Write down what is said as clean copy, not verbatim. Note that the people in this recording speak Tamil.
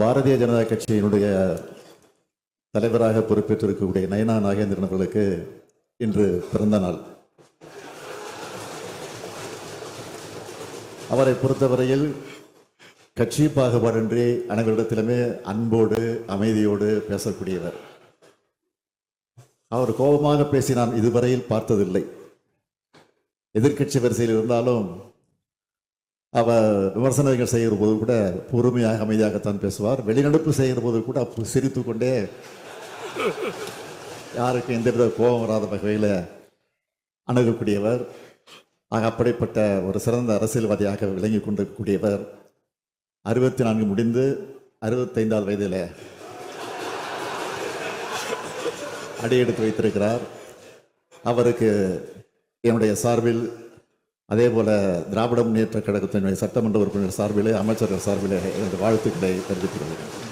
பாரதிய ஜனதா கட்சியினுடைய தலைவராக பொறுப்பேற்றிருக்கக்கூடிய நயனா நாகேந்திரன் அவர்களுக்கு இன்று பிறந்த நாள். அவரை பொறுத்தவரையில் கட்சி பாகுபாடின்றி அனைவரிடத்திலுமே அன்போடு அமைதியோடு பேசக்கூடியவர். அவர் கோபமாக பேசி நான் இதுவரையில் பார்த்ததில்லை. எதிர்கட்சி வரிசையில் இருந்தாலும் அவர் விமர்சனங்கள் செய்கிற போது கூட பொறுமையாக அமைதியாகத்தான் பேசுவார். வெளிநடப்பு செய்கிற போது கூட சிரித்து கொண்டே யாருக்கு எந்த வித கோபம் வராத வகையில் அணுகக்கூடியவர். அப்படிப்பட்ட ஒரு சிறந்த அரசியல்வாதியாக விளங்கி கொண்டிருக்கக்கூடியவர் 64 முடிந்து 65வது வயதில் அடியெடுத்து வைத்திருக்கிறார். அவருக்கு என்னுடைய சார்பில், அதே போல திராவிட முன்னேற்ற கழகத்தினுடைய சட்டமன்ற உறுப்பினர் சார்பிலே, அமைச்சர்கள் சார்பிலே என்னுடைய வாழ்த்துக்களை தெரிவித்துக் கொள்கிறேன்.